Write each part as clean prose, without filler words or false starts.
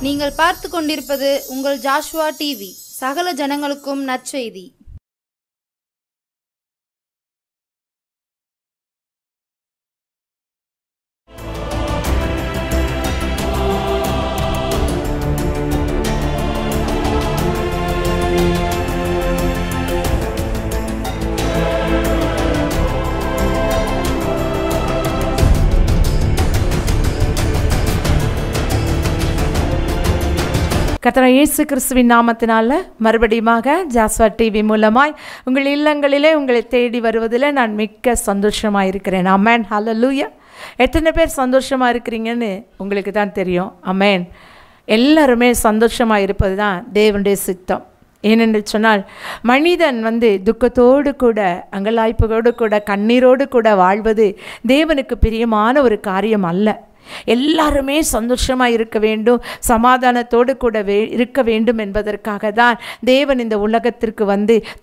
நீங்கள் பார்த்து கொண்டிருப்பது உங்கள் ஜாஷுவா டிவி. சகல ஜனங்களுக்கும் நற்செய்தி. கர்த்தர் இயேசு கிறிஸ்துவின் நாமத்தினால மறுபடியுமாக ஜாஸ்வா டிவி மூலமாய் உங்கள் இல்லங்களிலே உங்களை தேடி வருவதில் நான் மிக்க சந்தோஷமாக இருக்கிறேன். அமேன். ஹல்லேலூயா. எத்தனை பேர் சந்தோஷமாக இருக்கிறீங்கன்னு உங்களுக்கு தான் தெரியும். அமேன். எல்லாருமே சந்தோஷமாக இருப்பது தான் தேவனுடைய சித்தம். ஏனென்று சொன்னால் மனிதன் துக்கத்தோடு கூட அங்கலாய்ப்போடு கூட கண்ணீரோடு கூட வாழ்வது தேவனுக்கு பிரியமான ஒரு காரியம் அல்ல. எல்லாருமே சந்தோஷமாக இருக்க வேண்டும், சமாதானத்தோடு கூட இருக்க வேண்டும் என்பதற்காக தான் தேவன் இந்த உலகத்திற்கு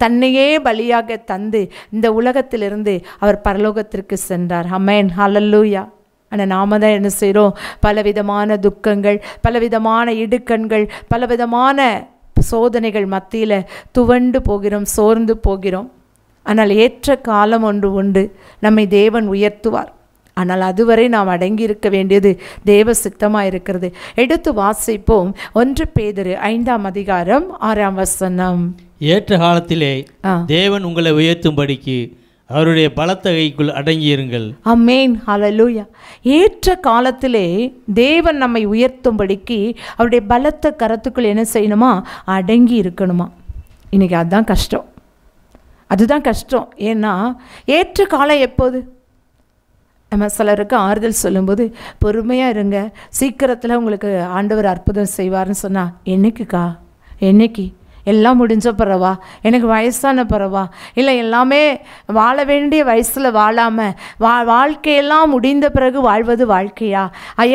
தன்னையே பலியாக தந்து இந்த உலகத்திலிருந்து அவர் பரலோகத்திற்கு சென்றார். ஆமென். ஹல்லேலூயா. ஆனால் நாம தான் என்ன செய்கிறோம்? பலவிதமான துக்கங்கள், பலவிதமான இடுக்கண்கள், பலவிதமான சோதனைகள் மத்தியில் துவண்டு போகிறோம், சோர்ந்து போகிறோம். ஆனால் ஏற்ற காலம் ஒன்று உண்டு, நம்மை தேவன் உயர்த்துவார். ஆனால் அதுவரை நாம் அடங்கி இருக்க வேண்டியது தேவ சித்தமாக இருக்கிறது. எடுத்து வாசிப்போம். 1 பேதுரு 5ஆம் அதிகாரம் 6ஆம் வசனம். ஏற்ற காலத்திலே தேவன் உங்களை உயர்த்தும்படிக்கு அவருடைய பலத்த கைக்குள் அடங்கியிருங்கள். ஆமென். ஹல்லேலூயா. ஏற்ற காலத்திலே தேவன் நம்மை உயர்த்தும்படிக்கு அவருடைய பலத்த கரத்துக்குள் என்ன செய்யணுமா? அடங்கி இருக்கணுமா. இன்னைக்கு அதுதான் கஷ்டம், அதுதான் கஷ்டம். ஏன்னா ஏற்ற காலம் எப்போது? நம்ம சிலருக்கு ஆறுதல் சொல்லும்போது பொறுமையாக இருங்க, சீக்கிரத்தில் உங்களுக்கு ஆண்டவர் அற்புதம் செய்வார்னு சொன்னால், என்னைக்குக்கா? என்னைக்கு? எல்லாம் முடிஞ்ச பிறவா? எனக்கு வயசான பிறவா? இல்லை எல்லாமே வாழ வேண்டிய வயசில் வாழாமல் வாழ்க்கையெல்லாம் முடிந்த பிறகு வாழ்வது வாழ்க்கையா?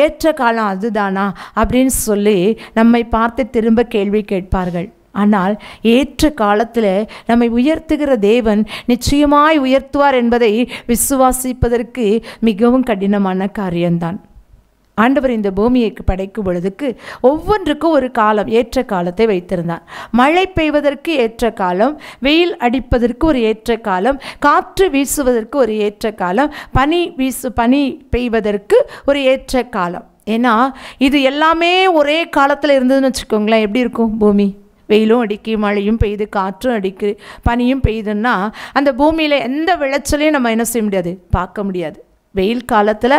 ஏற்ற காலம் அதுதானா அப்படின்னு சொல்லி நம்மை பார்த்து திரும்ப கேள்வி கேட்பார்கள். ஆனால் ஏற்ற காலத்தில் நம்மை உயர்த்துகிற தேவன் நிச்சயமாய் உயர்த்துவார் என்பதை விசுவாசிப்பதற்கு மிகவும் கடினமான காரியம்தான். ஆண்டவர் இந்த பூமியை படைக்கும் பொழுதுக்கு ஒவ்வொன்றுக்கும் ஒரு காலம், ஏற்ற காலத்தை வைத்திருந்தார். மழை பெய்வதற்கு ஏற்ற காலம், வெயில் அடிப்பதற்கு ஒரு ஏற்ற காலம், காற்று வீசுவதற்கு ஒரு ஏற்ற காலம், பனி பெய்வதற்கு ஒரு ஏற்ற காலம். ஏன்னா இது எல்லாமே ஒரே காலத்தில் இருந்ததுன்னு வச்சுக்கோங்களேன், எப்படி இருக்கும் பூமி? வெயிலும் அடிக்கு, மழையும் பெய்யுது, காற்றும் அடிக்கு, பனியும் பெய்யுதுன்னா அந்த பூமியில் எந்த விளைச்சலையும் நம்ம என்ன செய்ய முடியாது? பார்க்க முடியாது. வெயில் காலத்தில்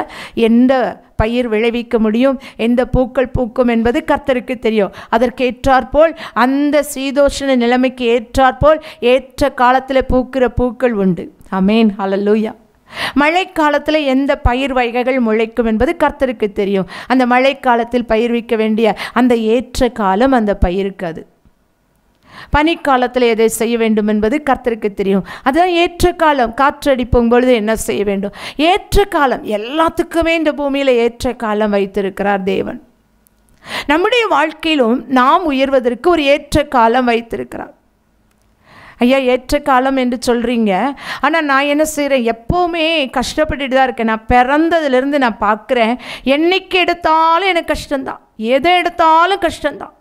எந்த பயிர் விளைவிக்க முடியும், எந்த பூக்கள் பூக்கும் என்பது கர்த்தருக்கு தெரியும். அதற்கு ஏற்றாற்போல் அந்த சீதோஷண நிலைமைக்கு ஏற்றாற்போல் ஏற்ற காலத்தில் பூக்கிற பூக்கள் உண்டு. ஆமென். ஹல்லேலூயா. மழை காலத்தில் எந்த பயிர் வகைகள் முளைக்கும் என்பது கர்த்தருக்கு தெரியும். அந்த மழை காலத்தில் பயிர்விக்க வேண்டிய அந்த ஏற்ற காலம் அந்த பயிருக்கு அது. பனிக்காலத்தில் எதை செய்ய வேண்டும் என்பது கர்த்தருக்கு தெரியும். அதுதான் ஏற்ற காலம். காற்றடிப்பும் பொழுது என்ன செய்ய வேண்டும்? ஏற்ற காலம். எல்லாத்துக்குமே இந்த பூமியில் ஏற்ற காலம் வைத்திருக்கிறார் தேவன். நம்முடைய வாழ்க்கையிலும் நாம் உயர்வதற்கு ஒரு ஏற்ற காலம் வைத்திருக்கிறார். ஐயா ஏற்ற காலம் என்று சொல்கிறீங்க, ஆனால் நான் என்ன செய்கிறேன்? எப்போவுமே கஷ்டப்பட்டுட்டு தான் இருக்கேன். நான் பிறந்ததுலேருந்து நான் பார்க்குறேன், என்னைக்கு எடுத்தாலும் எனக்கு கஷ்டம்தான், எதை எடுத்தாலும் கஷ்டம்தான்.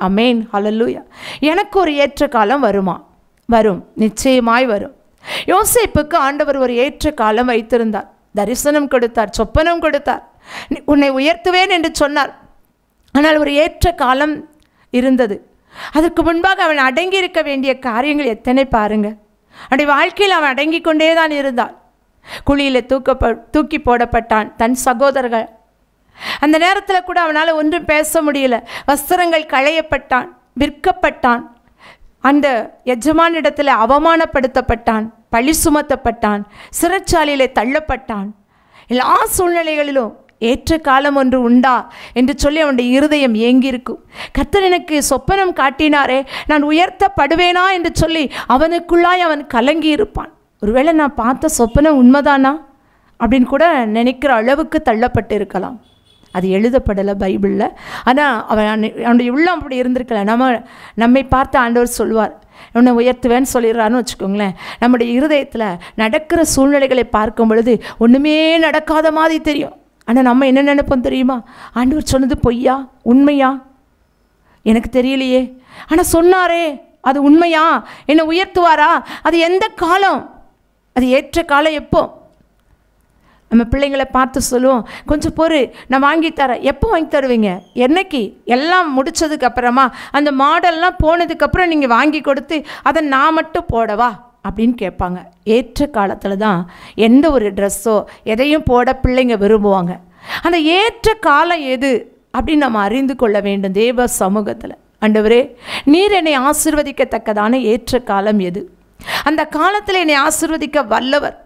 ஆமென். ஹல்லேலூயா. எனக்கு ஒரு ஏற்ற காலம் வருமா? வரும், நிச்சயமாய் வரும். யோசேப்புக்கு ஆண்டவர் ஒரு ஏற்ற காலம் வைத்திருந்தார். தரிசனம் கொடுத்தார், சொப்பனம் கொடுத்தார், உன்னை உயர்த்துவேன் என்று சொன்னார். ஆனால் ஒரு ஏற்ற காலம் இருந்தது. அதற்கு முன்பாக அவன் அடங்கி இருக்க வேண்டிய காரியங்கள் எத்தனை பாருங்க. அவனுடைய வாழ்க்கையில் அவன் அடங்கி கொண்டே தான் இருந்தான். குழியில் தூக்கி போடப்பட்டான் தன் சகோதரர்கள். அந்த நேரத்தில் கூட அவனால் ஒன்றும் பேச முடியல. வஸ்திரங்கள் களையப்பட்டான், விற்கப்பட்டான், அந்த எஜமானிடத்தில் அவமானப்படுத்தப்பட்டான், பழி சுமத்தப்பட்டான், சிறைச்சாலையிலே தள்ளப்பட்டான். எல்லா சூழ்நிலைகளிலும் ஏற்ற காலம் ஒன்று உண்டா என்று சொல்லி அவனுடைய இருதயம் ஏங்கியிருக்கும். கர்த்தர் எனக்கு சொப்பனம் காட்டினாரே, நான் உயர்த்தப்படுவேனா என்று சொல்லி அவனுக்குள்ளாய் அவன் கலங்கி இருப்பான். ஒருவேளை நான் பார்த்த சொப்பனம் உண்மைதானா அப்படின்னு கூட நினைக்கிற அளவுக்கு தள்ளப்பட்டு இருக்கலாம். அது எழுதப்படலை பைபிளில். ஆனால் அவனுடைய உள்ளம் அப்படி இருந்திருக்கல. நம்மை பார்த்து ஆண்டவர் சொல்லுவார், உன்னை உயர்த்துவேன்னு சொல்லிடுறான்னு வச்சுக்கோங்களேன். நம்முடைய இருதயத்தில் நடக்கிற சூழ்நிலைகளை பார்க்கும் பொழுது ஒன்றுமே நடக்காத மாதிரி தெரியும். ஆனால் நம்ம என்ன நினைப்போம் தெரியுமா? ஆண்டவர் சொன்னது பொய்யா உண்மையா எனக்கு தெரியலையே, ஆனால் சொன்னாரே அது உண்மையா, என்னை உயர்த்துவாரா, அது எந்த காலம், அது ஏற்ற காலம் எப்போ? நம்ம பிள்ளைங்களை பார்த்து சொல்லுவோம், கொஞ்சம் பொறு நான் வாங்கி தரேன். எப்போ வாங்கி தருவீங்க? என்னைக்கு? எல்லாம் முடித்ததுக்கப்புறமா, அந்த மாடல்லாம் போனதுக்கப்புறம் நீங்கள் வாங்கி கொடுத்து அதை நான் மட்டும் போடவா அப்படின்னு கேட்பாங்க. ஏற்ற காலத்தில் தான் எந்த ஒரு ட்ரெஸ்ஸோ எதையும் போட பிள்ளைங்க விரும்புவாங்க. அந்த ஏற்ற காலம் எது அப்படின்னு நம்ம அறிந்து கொள்ள வேண்டும். தேவ சமூகத்தில், ஆண்டவரே நீர் என்னை ஆசீர்வதிக்கத்தக்கதான ஏற்ற காலம் எது? அந்த காலத்தில் என்னை ஆசீர்வதிக்க வல்லவர்.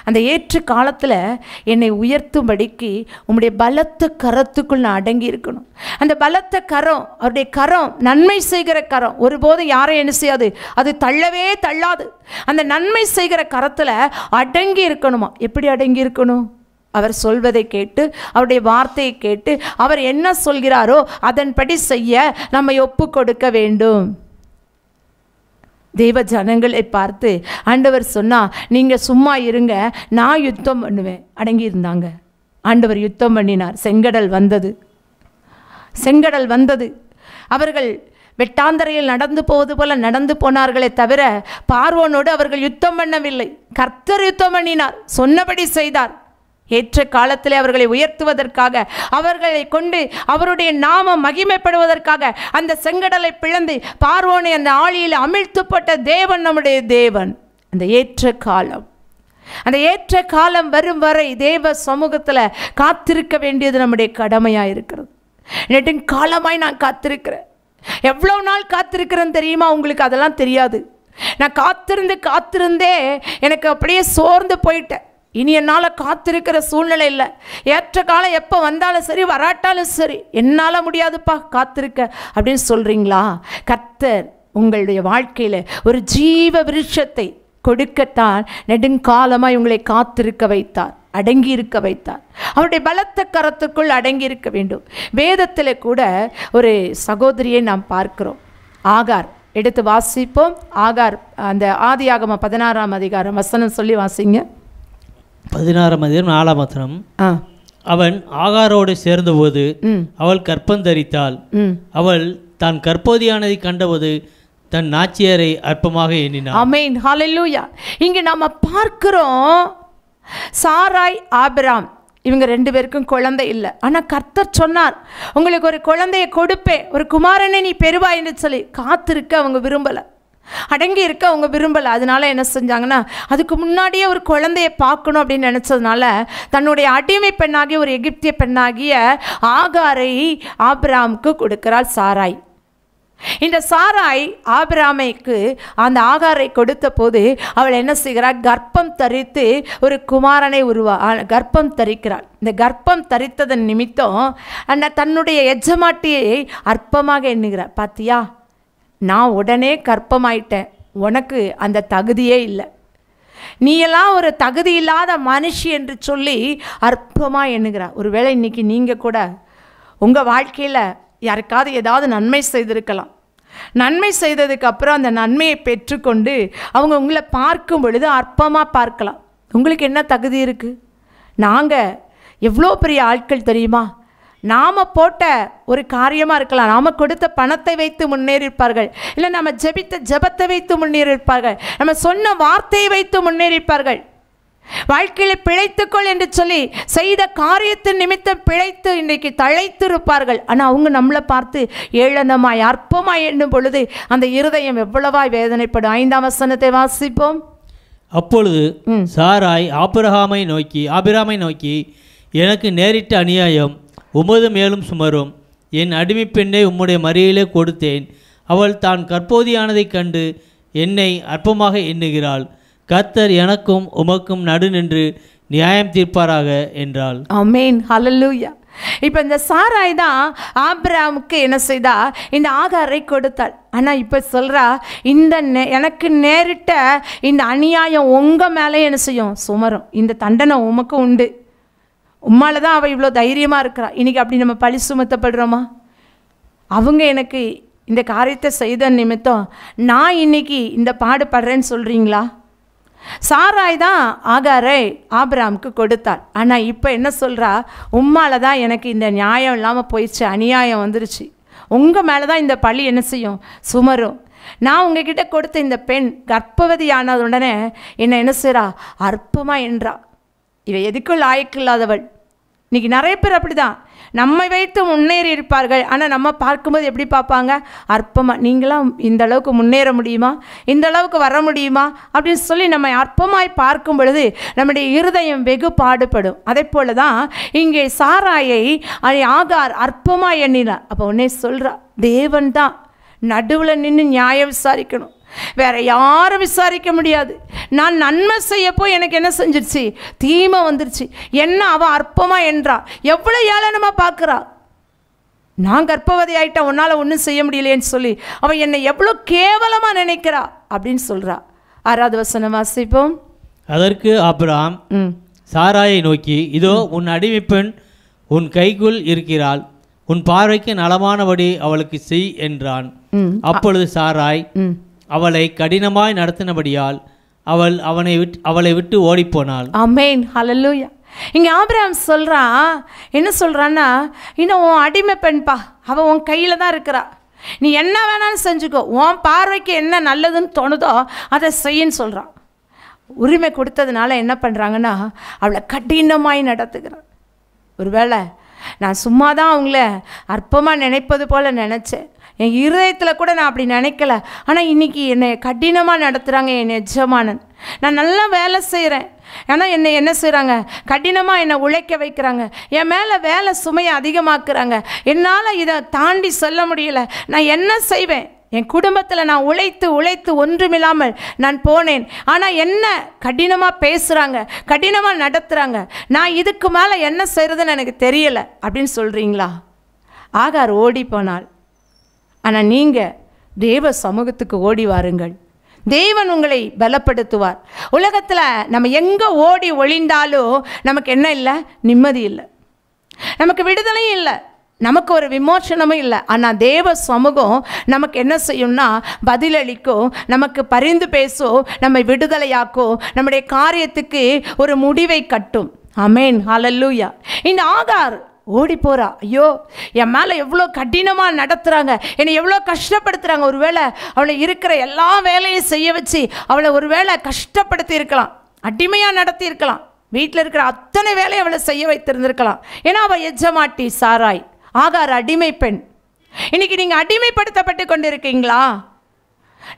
அந்த ஏற்ற காலத்தில் என்னை உயர்த்தும்படிக்கு உம்முடைய பலத்த கரத்துக்குள் நான் அடங்கி இருக்கணும். அந்த பலத்த கரம், அவருடைய கரம் நன்மை செய்கிற கரம், ஒருபோதும் யாரையும் என்ன செய்யாது, அது தள்ளவே தள்ளாது. அந்த நன்மை செய்கிற கரத்தில் அடங்கி இருக்கணுமா? எப்படி அடங்கி இருக்கணும்? அவர் சொல்வதை கேட்டு, அவருடைய வார்த்தையை கேட்டு, அவர் என்ன சொல்கிறாரோ அதன்படி செய்ய நம்மை ஒப்பு கொடுக்க வேண்டும். தேவ ஜனங்களை பார்த்து ஆண்டவர் சொன்னா, நீங்கள் சும்மா இருங்க, நான் யுத்தம் பண்ணுவேன். அடங்கி இருந்தாங்க. ஆண்டவர் யுத்தம் பண்ணினார். செங்கடல் வந்தது, செங்கடல் வந்தது. அவர்கள் வெட்டாந்தரையில் நடந்து போவது போல நடந்து போனார்களே தவிர பார்வோனோடு அவர்கள் யுத்தம் பண்ணவில்லை. கர்த்தர் யுத்தம் பண்ணினார், சொன்னபடி செய்தார். ஏற்ற காலத்தில் அவர்களை உயர்த்துவதற்காக, அவர்களை கொண்டு அவருடைய நாமம் மகிமைப்படுவதற்காக அந்த செங்கடலை பிளந்து பார்வோனை அந்த ஆழியில் அமிழ்த்துப்பட்ட தேவன் நம்முடைய தேவன். அந்த ஏற்ற காலம், அந்த ஏற்ற காலம் வரும் வரை தேவ சமூகத்தில் காத்திருக்க வேண்டியது நம்முடைய கடமையாக இருக்கிறது. நெடுங்காலமாய் நான் காத்திருக்கிறேன். எவ்வளோ நாள் காத்திருக்கிறேன்னு தெரியுமா உங்களுக்கு? அதெல்லாம் தெரியாது. நான் காத்திருந்தே எனக்கு அப்படியே சோர்ந்து போயிட்டேன். இனி என்னால் காத்திருக்கிற சூழ்நிலை இல்லை. ஏற்ற காலம் எப்போ வந்தாலும் சரி, வராட்டாலும் சரி, என்னால் முடியாதுப்பா காத்திருக்க அப்படின்னு சொல்கிறீங்களா? கர்த்தர் உங்களுடைய வாழ்க்கையில் ஒரு ஜீவ விருட்சத்தை கொடுக்கத்தான் நெடுங்காலமாக உங்களை காத்திருக்க வைத்தார், அடங்கி இருக்க வைத்தார். அவருடைய பலத்த கரத்துக்குள் அடங்கி இருக்க வேண்டும். வேதத்தில் கூட ஒரு சகோதரியை நாம் பார்க்கிறோம், ஆகார். எடுத்து வாசிப்போம். ஆகார், அந்த ஆதியாகமம் 16ஆம் அதிகாரம் வசனம் சொல்லி வாசிங்க. 16ஆம் அதிகாரம் 4ஆம் வசனம். அவன் ஆகாரோடு சேர்ந்தபோது அவள் கர்ப்பம் தரித்தாள். அவள் தான் கர்ப்பவதியானதை கண்டபோது தன் நாச்சியாரை அற்பமாக எண்ணினாள். ஆமென், ஹல்லேலூயா. இங்கே நாம பார்க்கிறோம், சாராய் ஆபிராம் இவங்க 2 பேருக்கும் குழந்தை இல்லை. ஆனால் கர்த்தர் சொன்னார், உங்களுக்கு ஒரு குழந்தையை கொடுப்பேன், ஒரு குமாரனை நீ பெறுவாய்ன்னு சொல்லி. காத்திருக்க அவங்க விரும்பலை, அடங்கி இருக்க அவங்க விரும்பலை. அதனால என்ன செஞ்சாங்கன்னா, அதுக்கு முன்னாடியே ஒரு குழந்தையை பார்க்கணும் அப்படின்னு நினச்சதுனால தன்னுடைய அடிமை பெண்ணாகிய ஒரு எகிப்திய பெண்ணாகிய ஆகாரை ஆபிராமுக்கு கொடுக்கிறாள் சாராய். இந்த சாராய் ஆபிராமைக்கு அந்த ஆகாரை கொடுத்த போது அவள் என்ன செய்கிறாள்? கர்ப்பம் தரித்து ஒரு குமாரனை கர்ப்பம் தரிக்கிறாள். இந்த கர்ப்பம் தரித்ததன் நிமித்தம் தன்னுடைய எஜமாட்டியை அற்பமாக எண்ணுகிறாள். பாத்தியா, நான் உடனே கர்ப்பமாயிட்டேன், உனக்கு அந்த தகுதியே இல்லை, நீயெல்லாம் ஒரு தகுதி இல்லாத மனுஷி என்று சொல்லி அற்பமாக எண்ணுகிறார். ஒருவேளை இன்னைக்கு நீங்கள் கூட உங்கள் வாழ்க்கையில் யாருக்காவது ஏதாவது நன்மை செய்திருக்கலாம். நன்மை செய்ததுக்கு அப்புறம் அந்த நன்மையை பெற்றுக்கொண்டு அவங்க உங்களை பார்க்கும் பொழுது அற்பமாக பார்க்கலாம். உங்களுக்கு என்ன தகுதி இருக்குது? நாங்கள் எவ்வளோ பெரிய ஆட்கள் தெரியுமா? நாம் போட்ட ஒரு காரியமாக இருக்கலாம், நாம் கொடுத்த பணத்தை வைத்து முன்னேறியிருப்பார்கள், இல்லை நம்ம ஜெபித்த ஜெபத்தை வைத்து முன்னேறியிருப்பார்கள், நம்ம சொன்ன வார்த்தையை வைத்து முன்னேறியிருப்பார்கள். வாழ்க்கையில் பிழைத்துக்கொள் என்று சொல்லி செய்த காரியத்தின் நிமித்தம் பிழைத்து இன்றைக்கு தழைத்திருப்பார்கள். ஆனால் அவங்க நம்மளை பார்த்து ஏளனமாய் அற்பமாய் எண்ணும் பொழுது அந்த இருதயம் எவ்வளவாய் வேதனைப்படும். 5ஆம் வசனத்தை வாசிப்போம். அப்பொழுது சாராய் ஆபிரகாமை நோக்கி எனக்கு நேரிட்ட அநியாயம் உமது மேலும் சுமரும். என் அடிமை பெண்ணை உம்முடைய மறியலே கொடுத்தேன். அவள் தான் கர்ப்பவதியானதைக் கண்டு என்னை அற்பமாக எண்ணுகிறாள். கர்த்தர் எனக்கும் உமக்கும் நடு நின்று நியாயம் தீர்ப்பாராக என்றாள். ஆமென், ஹல்லேலூயா. இப்போ இந்த சாராய் தான் ஆபிரகாமுக்கு என்ன செய்தா? இந்த ஆகாரை கொடுத்தாள். ஆனால் இப்போ சொல்கிறா, இந்த எனக்கு நேரிட்ட இந்த அநியாயம் உங்கள் மேலே என்ன செய்யும்? சுமரும். இந்த தண்டனை உமக்கு உண்டு. உம்மால தான் அவள் இவ்வளோ தைரியமாக இருக்கிறா. இன்றைக்கி அப்படி நம்ம பழி சுமத்தப்படுறோமா? அவங்க எனக்கு இந்த காரியத்தை செய்த நிமித்தம் நான் இன்னைக்கு இந்த பாடுபடுறேன்னு சொல்கிறீங்களா? சாராய் தான் ஆகாரை ஆபிரகாமுக்கு கொடுத்தாள். ஆனால் இப்போ என்ன சொல்கிறா, உம்மால தான் எனக்கு இந்த நியாயம் இல்லாமல் போயிடுச்சு, அநியாயம் வந்துருச்சு, உங்கள் மேலே தான் இந்த பழி என்ன செய்யும், சுமரும். நான் உங்ககிட்ட கொடுத்த இந்த பெண் கர்ப்பவதியானது உடனே என்ன செய்கிறா, அற்பமாக என்றா, இவ எதுக்கும் லாயக்கில்லாதவள். இன்றைக்கி நிறைய பேர் அப்படி தான் நம்மை வைத்து முன்னேறி இருப்பார்கள். ஆனால் நம்ம பார்க்கும்போது எப்படி பார்ப்பாங்க, அற்பமாக, நீங்களாம் இந்த அளவுக்கு முன்னேற முடியுமா, இந்த அளவுக்கு வர முடியுமா அப்படின்னு சொல்லி நம்மை அற்பமாய் பார்க்கும் பொழுது நம்முடைய இருதயம் வெகு பாடுபடும். அதே போல தான் இங்கே சாராயை ஆகார் அற்பமாக எண்ணினார். அப்போ உடனே சொல்கிறா, தேவன் தான் நடுவில் நின்று நியாயம் விசாரிக்கணும், வேற யாரும் விசாரிக்க முடியாது. நான் நன்மை செய்யப்போ எனக்கு என்ன செஞ்சிருச்சு, தீமை வந்துருச்சு. என்ன அவள் அற்பமாக என்றா, எவ்வளோ ஏளனமாக பார்க்குறா. நான் கர்ப்பவதி ஆகிட்டேன், உன்னால் ஒன்றும் செய்ய முடியலையேன்னு சொல்லி அவள் என்னை எவ்வளோ கேவலமாக நினைக்கிறா அப்படின்னு சொல்கிறா. 6வது வசனம் வாசிப்போம். அதற்கு ஆபிரகாம் சாராயை நோக்கி, இதோ உன் அடிமைப்பெண் உன் கைக்குள் இருக்கிறாள், உன் பார்வைக்கு நலமானபடி அவளுக்கு செய் என்றான். அப்பொழுது சாராய் அவளை கடினமாய் நடத்தினபடியால் அவளை விட்டு ஓடிப்போனாள். ஆமென், ஹல்லேலூயா. இங்கே ஆபிரகாம் சொல்கிறான், என்ன சொல்கிறான்னா, இன்னும் உன் அடிமை பெண்பா, அவள் உன் கையில் தான் இருக்கிறா, நீ என்ன வேணாலும் செஞ்சுக்கோ, உன் பார்வைக்கு என்ன நல்லதுன்னு தோணுதோ அதை செய்யின்னு சொல்கிறான். உரிமை கொடுத்ததுனால என்ன பண்ணுறாங்கன்னா, அவளை கடினமாய் நடத்துகிறான். ஒருவேளை நான் சும்மா தான் அவங்கள அற்பமாக நினைப்பது போல் நினச்சேன், என் இருதயத்தில் கூட நான் அப்படி நினைக்கல, ஆனால் இன்றைக்கி என்னை கடினமாக நடத்துகிறாங்க என் எஜமானன். நான் நல்லா வேலை செய்கிறேன், ஆனால் என்னை என்ன செய்கிறாங்க, கடினமாக என்னை உழைக்க வைக்கிறாங்க, என் மேலே வேலை சுமையை அதிகமாக்குறாங்க, என்னால் இதை தாண்டி சொல்ல முடியல. நான் என்ன செய்வேன், என் குடும்பத்தில் நான் உழைத்து ஒன்றுமில்லாமல் நான் போனேன், ஆனால் என்ன கடினமாக பேசுகிறாங்க, கடினமாக நடத்துகிறாங்க, நான் இதுக்கு மேலே என்ன செய்கிறதுன்னு எனக்கு தெரியலை அப்படின்னு சொல்கிறீங்களா? ஆகார் ஓடி போனாள். ஆனால் நீங்கள் தேவ சமூகத்துக்கு ஓடி வாருங்கள், தேவன் உங்களை பலப்படுத்துவார். உலகத்தில் நம்ம எங்கே ஓடி ஒளிந்தாலும் நமக்கு என்ன இல்லை, நிம்மதி இல்லை, நமக்கு விடுதலையும் இல்லை, நமக்கு ஒரு விமோசனமும் இல்லை. ஆனால் தேவ சமூகம் நமக்கு என்ன செய்யும்னா பதிலளிக்கும், நமக்கு பரிந்து பேசும், நம்மை விடுதலையாக்கும், நம்முடைய காரியத்துக்கு ஒரு முடிவை கட்டும். ஆமென், ஹல்லேலூயா. இந்த ஆகார் ஓடி போகிறா, ஐயோ என் மேலே எவ்வளோ கடினமாக நடத்துகிறாங்க, என்னை எவ்வளோ கஷ்டப்படுத்துகிறாங்க. ஒருவேளை அவளை இருக்கிற எல்லா வேலையும் செய்ய வச்சு அவளை ஒருவேளை கஷ்டப்படுத்தி இருக்கலாம், அடிமையாக நடத்தி இருக்கலாம், வீட்டில் இருக்கிற அத்தனை வேலையை அவளை செய்ய வைத்திருந்திருக்கலாம். ஏன்னா அவள் எஜமாட்டி சாராய், ஆகார் அடிமை பெண். இன்றைக்கி நீங்கள் அடிமைப்படுத்தப்பட்டு கொண்டு இருக்கீங்களா?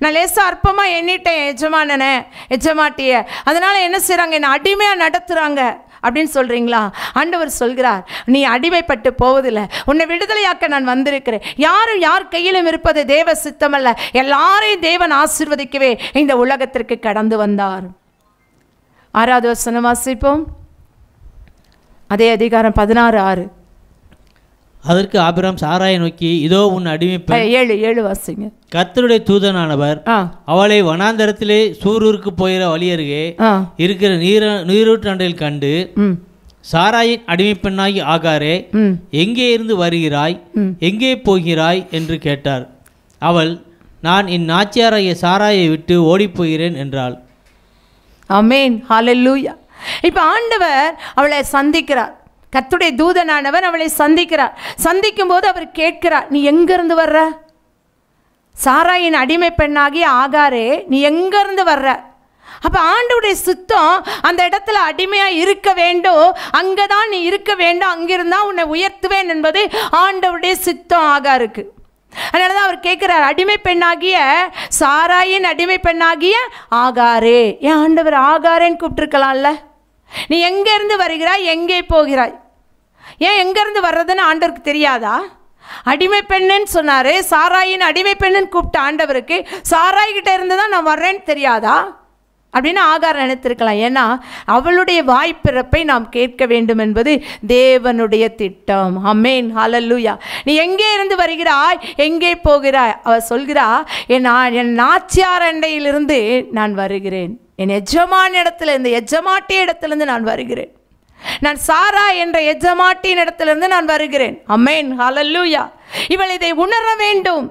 நான் லேசாக அற்பமாக எண்ணிட்டேன் எஜமானனை எஜமாட்டியை, அதனால் என்ன செய்கிறாங்க, என்னை அடிமையாக நடத்துகிறாங்க அப்படின்னு சொல்கிறீங்களா? ஆண்டவர் சொல்கிறார், நீ அடிமைப்பட்டு போவதில்லை, உன்னை விடுதலையாக்க நான் வந்திருக்கிறேன். யாரும் யார் கையிலும் இருப்பது தேவ சித்தமல்ல, எல்லாரையும் தேவன் ஆசீர்வதிக்கவே இந்த உலகத்திற்கு கடந்து வந்தார். 6வது வசனம் வாசிப்போம். அதே அதிகாரம் 16:6. அதற்கு ஆபிரகாம் சாராயை நோக்கி, இதோ உன் அடிமைப்பெண் 7 வாசிங்க. கர்த்தருடைய தூதனானவர் அவளை வனாந்தரத்திலே சூரூருக்கு போகிற வழி அருகே இருக்கிற நீரூற்றண்டையில் கண்டு, சாராயின் அடிமைப்பெண்ணாகி ஆகாரே, எங்கே இருந்து வருகிறாய், எங்கே போகிறாய் என்று கேட்டார். அவள், நான் என் நாச்சியாராகிய சாராயை விட்டு ஓடிப்போகிறேன் என்றாள். ஆமென், ஹல்லேலூயா. இப்போ ஆண்டவர் அவளை சந்திக்கிறார், கர்த்தருடைய தூதனானவர் அவளை சந்திக்கிறார். சந்திக்கும் போது அவர் கேட்கிறார், நீ எங்கிருந்து வர்ற? சாராயின் அடிமை பெண்ணாகிய ஆகாரே, நீ எங்கிருந்து வர்ற? அப்போ ஆண்டவருடைய சித்தம் அந்த இடத்துல அடிமையாக இருக்க வேண்டும், அங்கே தான் நீ இருக்க வேண்டும், அங்கிருந்தான் உன்னை உயர்த்துவேன் என்பது ஆண்டவருடைய சித்தம் ஆகாருக்கு. அதனால தான் அவர் கேட்குறார், அடிமை பெண்ணாகிய சாராயின் அடிமை பெண்ணாகிய ஆகாரே. ஏன் ஆண்டவர் ஆகாரேன்னு கூப்பிட்டுருக்கலாம்ல? நீ எங்கேருந்து வருகிறாய், எங்கே போகிறாய்? ஏன் எங்கேருந்து வர்றதுன்னு ஆண்டவருக்கு தெரியாதா? அடிமை பெண்ணுன்னு சொன்னார், சாராயின் அடிமை பெண்ணுன்னு கூப்பிட்ட ஆண்டவருக்கு சாராய்கிட்ட இருந்து தான் நான் வர்றேன்னு தெரியாதா அப்படின்னு ஆகார் நினைத்திருக்கலாம். ஏன்னா அவளுடைய வாய்ப்பிறப்பை நாம் கேட்க வேண்டும் என்பது தேவனுடைய திட்டம். ஆமென், ஹல்லேலூயா. நீ எங்கே இருந்து வருகிறாய், எங்கே போகிறாய்? அவள் சொல்கிறா, என் நாச்சியார் அண்டையிலிருந்து நான் வருகிறேன், என் எஜமான இடத்துல, இந்த எஜமாட்டி இடத்துலேருந்து நான் வருகிறேன், நான் சாரா என்ற எஜமாட்டியின் இடத்திலிருந்து நான் வருகிறேன். ஆமென், ஹல்லேலூயா. இவள் இதை உணர வேண்டும்.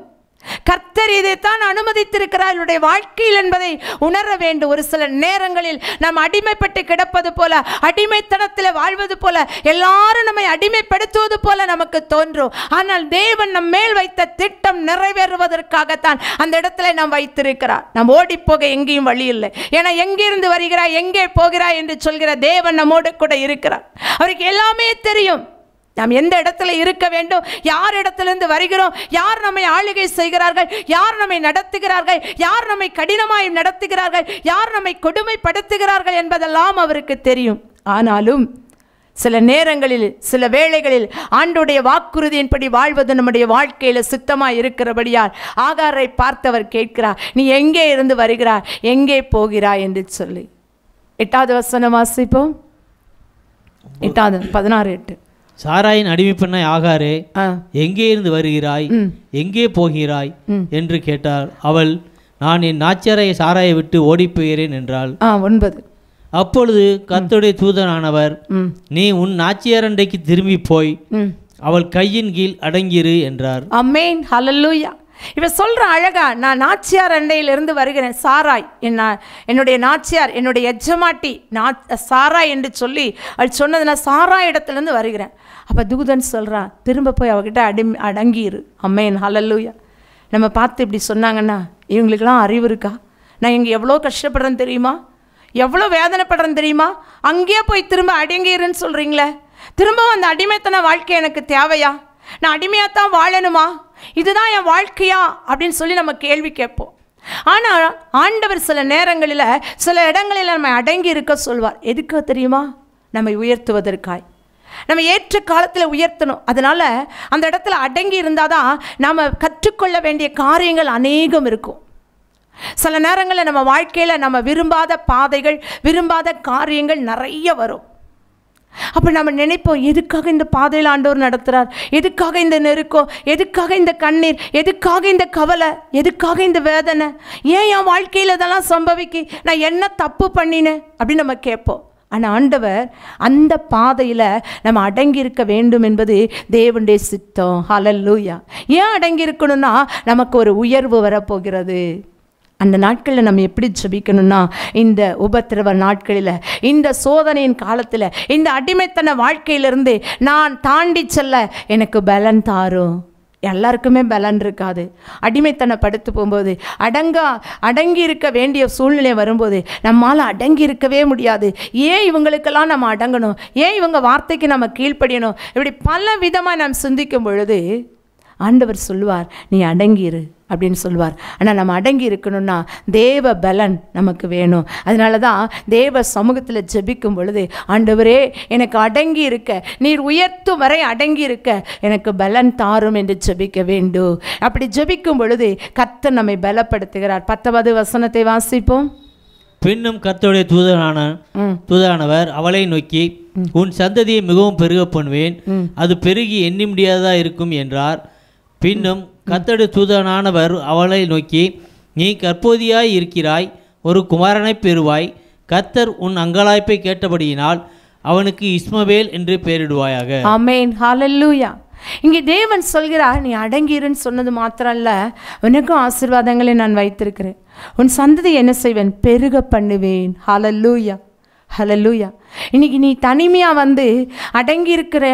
கர்த்தர் இதைத்தான் அனுமதித்திருக்கிறார் என்னுடைய வாழ்க்கையில் என்பதை உணர வேண்டும். ஒரு சில நேரங்களில் நாம் அடிமைப்பட்டு கிடப்பது போல, அடிமைத்தனத்தில் வாழ்வது போல, எல்லாரும் நம்மை அடிமைப்படுத்துவது போல நமக்கு தோன்றும். ஆனால் தேவன் நம் மேல் வைத்த திட்டம் நிறைவேறுவதற்காகத்தான் அந்த இடத்துல நாம் வைத்திருக்கிறார். நாம் ஓடி போக எங்கேயும் வழி இல்லை. ஏன்னா எங்கிருந்து வருகிறாய், எங்கே போகிறாய் என்று சொல்கிற தேவன் நம்மோடு கூட இருக்கிறார். அவருக்கு எல்லாமே தெரியும். நாம் எந்த இடத்துல இருக்க வேண்டும், யார் இடத்திலிருந்து வருகிறோம், யார் நம்மை ஆளுகை செய்கிறார்கள், யார் நம்மை நடத்துகிறார்கள், யார் நம்மை கடினமாய் நடத்துகிறார்கள், யார் நம்மை கொடுமைப்படுத்துகிறார்கள் என்பதெல்லாம் அவருக்கு தெரியும். ஆனாலும் சில நேரங்களில், சில வேளைகளில் ஆண்டவருடைய வாக்குறுதியின்படி வாழ்வது நம்முடைய வாழ்க்கையில் சித்தமாய் இருக்கிறபடியால் ஆகாரை பார்த்தவர் கேட்கிறார், நீ எங்கே இருந்து வருகிறாய், எங்கே போகிறாய் என்று சொல்லி. 8வது வசனம் வாசிப்போம். 8வது 16:8. சாராயின் அடிமை பெண்ணாய் ஆகாரே, எங்கே இருந்து வருகிறாய், எங்கே போகிறாய் என்று கேட்டார். அவள், நான் என் நாச்சியாரை சாராயை விட்டு ஓடிப்போகிறேன் என்றாள். 9. அப்பொழுது கர்த்தருடைய தூதனானவர், நீ உன் நாச்சியாரண்டைக்கு திரும்பி போய் அவள் கையின் கீழ் அடங்கிரு என்றார். ஆமென், ஹல்லேலூயா. இவ சொல்ற அழகா, நான் நாச்சியார் அண்டையிலிருந்து வருகிறேன். சாராய் என்னுடைய நாச்சியார், என்னுடைய எஜமாட்டி சாராய் என்று சொல்லி அவள் சொன்னது, நான் சாராய் இடத்துலேருந்து வருகிறேன். அப்போ தூதன் சொல்கிறான், திரும்ப போய் அவகிட்ட அடங்கிரு. ஆமென், ஹல்லேலூயா. நம்ம பார்த்து இப்படி சொன்னாங்கன்னா, இவங்களுக்கெல்லாம் அறிவு இருக்கா? நான் இங்கே எவ்வளோ கஷ்டப்படுறேன்னு தெரியுமா, எவ்வளோ வேதனைப்படுறேன்னு தெரியுமா, அங்கேயே போய் திரும்ப அடங்கிருன்னு சொல்கிறீங்களே, திரும்பவும் அந்த அடிமைத்தன வாழ்க்கை எனக்கு தேவையா, நான் அடிமையாகத்தான் வாழணுமா, இதுதான் என் வாழ்க்கையா அப்படின்னு சொல்லி நம்ம கேள்வி கேட்போம். ஆனால் ஆண்டவர் சில நேரங்களில், சில இடங்களில் நம்ம அடங்கி இருக்க சொல்வார். எதுக்கு தெரியுமா? நம்மை உயர்த்துவதற்காய், நம்ம ஏற்ற காலத்தில் உயர்த்தணும். அதனால் அந்த இடத்துல அடங்கி இருந்தால் தான் நாம் கற்றுக்கொள்ள வேண்டிய காரியங்கள் அநேகம் இருக்கும். சில நேரங்களில் நம்ம வாழ்க்கையில் நம்ம விரும்பாத பாதைகள், விரும்பாத காரியங்கள் நிறைய வரும். அப்போ நம்ம நினைப்போம், எதுக்காக இந்த பாதையில் ஆண்டவர் நடத்துகிறார், எதுக்காக இந்த நெருக்கம், எதுக்காக இந்த கண்ணீர், எதுக்காக இந்த கவலை, எதுக்காக இந்த வேதனை, ஏன் என் வாழ்க்கையில் இதெல்லாம் சம்பவிக்கு, நான் என்ன தப்பு பண்ணினேன் அப்படின்னு நம்ம கேட்போம். ஆனால் ஆண்டவர் அந்த பாதையில் நம்ம அடங்கி இருக்க வேண்டும் என்பது தேவனுடைய சித்தம். ஹல்லேலூயா. ஏன் அடங்கி இருக்கணும்னா, நமக்கு ஒரு உயர்வு வரப்போகிறது. அந்த நாட்களில் நம்ம எப்படி ஜெபிக்கணும்னா, இந்த உபத்திரவ நாட்களில், இந்த சோதனையின் காலத்தில், இந்த அடிமைத்தன வாழ்க்கையிலிருந்து நான் தாண்டி செல்ல எனக்கு பலன் தாரும். எல்லாருக்குமே பலன் இருக்காது. அடிமைத்தனப்படுத்து போகும்போது, அடங்கி இருக்க வேண்டிய சூழ்நிலை வரும்போது நம்மால் அடங்கி இருக்கவே முடியாது. ஏன் இவங்களுக்கெல்லாம் நம்ம அடங்கணும், ஏன் இவங்க வார்த்தைக்கு நம்ம கீழ்ப்படியணும், இப்படி பல விதமாக நாம் சிந்திக்கும் பொழுது ஆண்டவர் சொல்லுவார், நீ அடங்கிரு அப்படின்னு சொல்லுவார். ஆனால் நம்ம அடங்கி இருக்கணும்னா தேவ பலன் நமக்கு வேணும். அதனால தான் தேவ சமூகத்தில் ஜெபிக்கும் பொழுது, ஆண்டவரே எனக்கு அடங்கி இருக்க, நீர் உயர்த்தும் வரை அடங்கி இருக்க எனக்கு பலன் தாரும் என்று ஜெபிக்க வேண்டும். அப்படி ஜெபிக்கும் பொழுது கர்த்தர் நம்மை பலப்படுத்துகிறார். 10வது வசனத்தை வாசிப்போம். பின்னும் கர்த்தருடைய தூதரானவர் அவளை நோக்கி, உன் சந்ததியை மிகவும் பெருக பண்ணுவேன், அது பெருகி எண்ணி முடியாததா இருக்கும் என்றார். பின்னும் கர்த்தருடைய தூதனானவர் அவளை நோக்கி, நீ கர்ப்பவதியாய் இருக்கிறாய், ஒரு குமாரனை பெறுவாய், கர்த்தர் உன் அங்கலாய்ப்பை கேட்டபடியினால் அவனுக்கு இஸ்மவேல் என்று பெயரிடுவாயாக. ஆமென், ஹல்லேலூயா. இங்கே தேவன் சொல்கிறார், நீ அடங்கிருன்னு சொன்னது மாத்திரம் அல்ல, உனக்கும் ஆசீர்வாதங்களை நான் வைத்திருக்கிறேன், உன் சந்ததி என்ன செய்வேன், பெருக பண்ணுவேன். ஹல்லேலூயா, ஹல்லேலூயா. இன்னைக்கு நீ தனிமையாக வந்து அடங்கி இருக்கிற,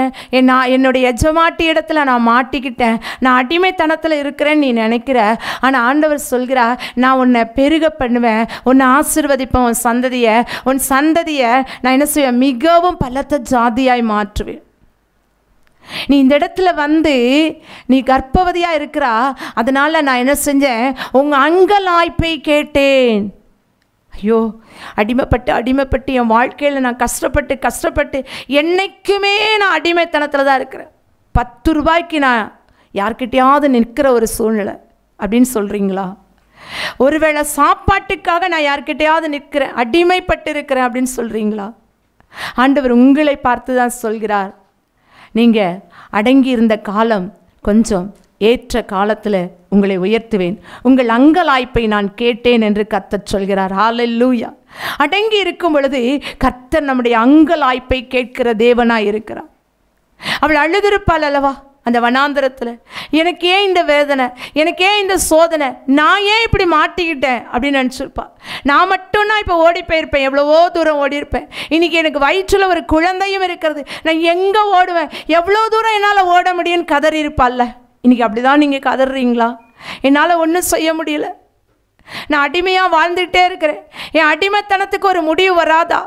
என்னுடைய எஜமாட்டி இடத்துல நான் மாட்டிக்கிட்டேன், நான் அடிமைத்தனத்தில் இருக்கிறேன்னு நீ நினைக்கிற. ஆனால் ஆண்டவர் சொல்கிறா, நான் உன்னை பெருக பண்ணுவேன், உன்னை ஆசீர்வதிப்பேன், உன் சந்ததியை நான் என்ன செய்வேன், மிகவும் பலத்த ஜாதியாய் மாற்றுவேன். நீ இந்த இடத்துல வந்து நீ கர்ப்பவதியாக இருக்கிறா, அதனால் நான் என்ன செஞ்சேன், உங்கள் அங்கலாய்ப்பை கேட்டேன். ஐயோ, அடிமைப்பட்டு என் வாழ்க்கையில் நான் கஷ்டப்பட்டு என்றைக்குமே நான் அடிமைத்தனத்தில் தான் இருக்கிறேன். 10 ரூபாய்க்கு நான் யார்கிட்டையாவது நிற்கிற ஒரு சூழ்நிலை அப்படின்னு சொல்கிறீங்களா? ஒருவேளை சாப்பாட்டுக்காக நான் யார்கிட்டையாவது நிற்கிறேன், அடிமைப்பட்டு இருக்கிறேன் அப்படின்னு சொல்கிறீங்களா? ஆண்டவர் உங்களை பார்த்து தான் சொல்கிறார், நீங்கள் அடங்கி இருந்த காலம் கொஞ்சம், ஏற்ற காலத்தில் உங்களை உயர்த்துவேன், உங்கள் அங்கலாய்ப்பை நான் கேட்டேன் என்று கர்த்தர் சொல்கிறார். ஹல்லேலூயா. அடங்கி இருக்கும் பொழுது கர்த்தர் நம்முடைய அங்கலாய்ப்பை கேட்கிற தேவனாய் இருக்கிறார். அவள் அழுதிருப்பாள் அல்லவா, அந்த வனாந்தரத்தில் எனக்கு ஏன் இந்த வேதனை, எனக்கு ஏன் இந்த சோதனை, நான் ஏன் இப்படி மாட்டிக்கிட்டேன் அப்படின்னு நினச்சிருப்பா. நான் மட்டும்னா இப்போ ஓடி போயிருப்பேன், எவ்வளவோ தூரம் ஓடி இருப்பேன். இன்றைக்கி எனக்கு வயிற்றில் ஒரு குழந்தையும் இருக்கிறது, நான் எங்கே ஓடுவேன், எவ்வளோ தூரம் என்னால் ஓட முடியும்னு கதறி இருப்பாள்ல. இன்றைக்கி அப்படி தான் நீங்கள் கதறீங்களா? என்னால் ஒன்றும் செய்ய முடியல, நான் அடிமையாக வாழ்ந்துகிட்டே இருக்கிறேன், என் அடிமைத்தனத்துக்கு ஒரு முடிவு வராதா,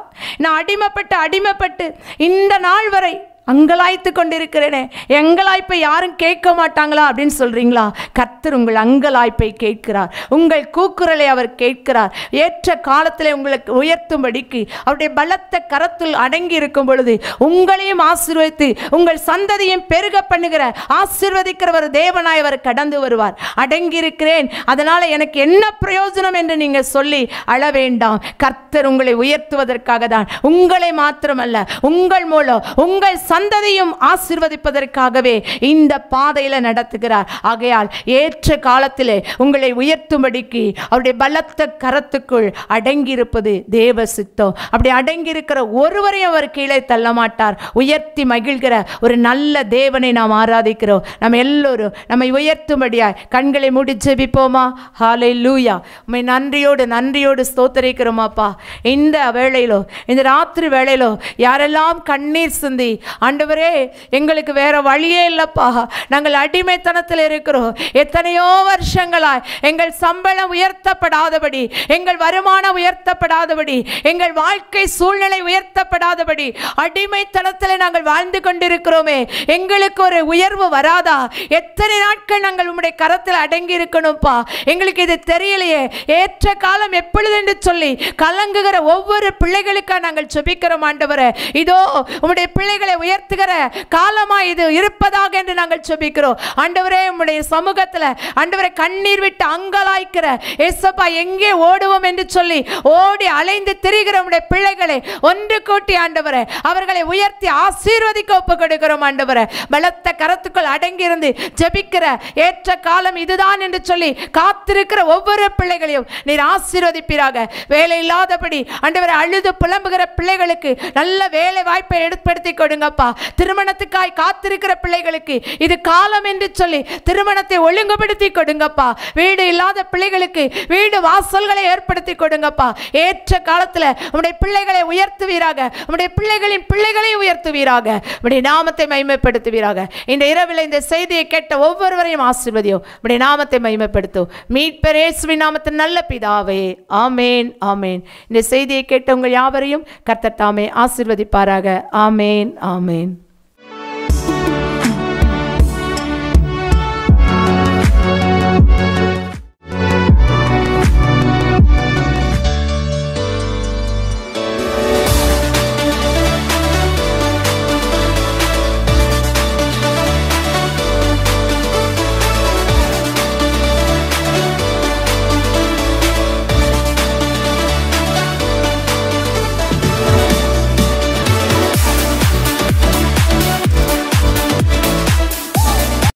நான் அடிமைப்பட்டு இந்த நாள் வரை அங்கலாய்த்து கொண்டிருக்கிறேனே, எங்கலாய்ப்பை யாரும் கேட்க மாட்டாங்களா அப்படின்னு சொல்கிறீங்களா? கர்த்தர் உங்கள் அங்கலாய்ப்பை கேட்கிறார், உங்கள் கூக்குரலை அவர் கேட்கிறார். ஏற்ற காலத்தில் உங்களுக்கு உயர்த்தும்படிக்கு அவருடைய பலத்த கரத்தில் அடங்கி இருக்கும் பொழுது உங்களையும் ஆசீர்வதித்து உங்கள் சந்ததியும் பெருக பண்ணுகிற ஆசீர்வதிக்கிற ஒரு தேவனாய் அவர் கடந்து வருவார். அடங்கி இருக்கிறேன், அதனால் எனக்கு என்ன பிரயோஜனம் என்று நீங்கள் சொல்லி அழ வேண்டாம். கர்த்தர் உங்களை உயர்த்துவதற்காக தான், உங்களை மாத்திரமல்ல உங்கள் மூலம் உங்கள் சந்ததியும் ஆசீர்வதிப்பதற்காகவே இந்த பாதையில் நடத்துகிறார். ஆகையால் ஏற்ற காலத்திலே உங்களை உயர்த்தும்படிக்கு அவருடைய பலத்த கரத்துக்குள் அடங்கியிருப்பது தேவ சித்தம். அப்படி அடங்கியிருக்கிற ஒருவரையும் அவர் கீழே தள்ள மாட்டார். உயர்த்தி மகிழ்கிற ஒரு நல்ல தேவனை நாம் ஆராதிக்கிறோம். நம்ம எல்லோரும் நம்மை உயர்த்தும்படியாய் கண்களை மூடி ஜெபிப்போமா? ஹல்லேலூயா. உம்மை நன்றியோடு ஸ்தோத்திரிக்கிறோமாப்பா. இந்த வேளையிலோ, இந்த ராத்திரி வேளையிலோ யாரெல்லாம் கண்ணீர் சிந்தி, ஆண்டவரே எங்களுக்கு வேற வழியே இல்லப்பா, நாங்கள் அடிமைத்தனத்தில் இருக்கிறோம், எத்தனையோ வருஷங்களாய் எங்கள் சம்பளம் உயர்த்தப்படாதபடி, எங்கள் வருமானம் உயர்த்தப்படாதபடி, எங்கள் வாழ்க்கை சூழ்நிலை உயர்த்தப்படாதபடி அடிமைத்தனத்தில் நாங்கள் வாழ்ந்து கொண்டிருக்கிறோமே, எங்களுக்கு ஒரு உயர்வு வராதா? எத்தனை நாட்கள் நாங்கள் உம்முடைய கரத்தில் அடங்கி இருக்கணும்ப்பா, எங்களுக்கு இது தெரியலையே. ஏற்ற காலம் எப்பொழுது என்று சொல்லி கலங்குகிற ஒவ்வொரு பிள்ளைகளுக்காக நாங்கள் ஜெபிக்கிறோம் ஆண்டவரே. இதோ உம்முடைய பிள்ளைகளை உயர்த்துகிற காலமா இது இருப்பதாக என்று நாங்கள் ஜெபிக்கிறோம் ஆண்டவரே. உம்முடைய சமூகத்தில் ஆண்டவரே கண்ணீர் விட்டு அங்கலாய்க்கிற ஏசப்பா, எங்கே ஓடுவோம் என்று சொல்லி ஓடி அலைந்து திரிகிற உம்முடைய பிள்ளைகளை ஒன்று கூட்டி ஆண்டவரே அவர்களை உயர்த்தி ஆசீர்வதிக்க ஒப்புக் கொடுக்கிறோம் ஆண்டவரே. பலத்த கரத்துக்குள் அடங்கியிருந்து ஜெபிக்கிற ஏற்ற காலம் இதுதான் என்று சொல்லி காத்திருக்கிற ஒவ்வொரு பிள்ளைகளையும் நீர் ஆசீர்வதிப்பீராக. வேலை இல்லாதபடி ஆண்டவரே அழுது புலம்புகிற பிள்ளைகளுக்கு நல்ல வேலை வாய்ப்பை ஏற்படுத்தி கொடுங்கப்பா. திருமணத்துக்காய் காத்திருக்கிற பிள்ளைகளுக்கு இது காலம் என்று சொல்லி திருமணத்தை ஒழுங்குபடுத்தி கொடுங்கப்பா. வீடு இல்லாத பிள்ளைகளுக்கு வீடு வாசல்களை ஏற்படுத்தி கொடுங்கப்பா. ஏற்ற காலத்தில் உம்முடைய பிள்ளைகளை உயர்த்துவீராக, உம்முடைய பிள்ளைகளின் பிள்ளைகளை உயர்த்துவீராக, உம்முடைய நாமத்தை மகிமைப்படுத்துவீராக. இந்த இரவில் இந்த செய்தியை கேட்ட ஒவ்வொருவரையும் ஆசீர்வதியும், உம்முடைய நாமத்தை மகிமைப்படுத்தும். மீட்பர் இயேசுவின் நாமத்தின் நல்ல பிதாவே, ஆமேன் ஆமேன். இந்த செய்தியை கேட்ட உங்கள் யாவரையும் கர்த்தர் தாமே ஆசீர்வதிப்பாராக. ஆமேன் ஆமேன்.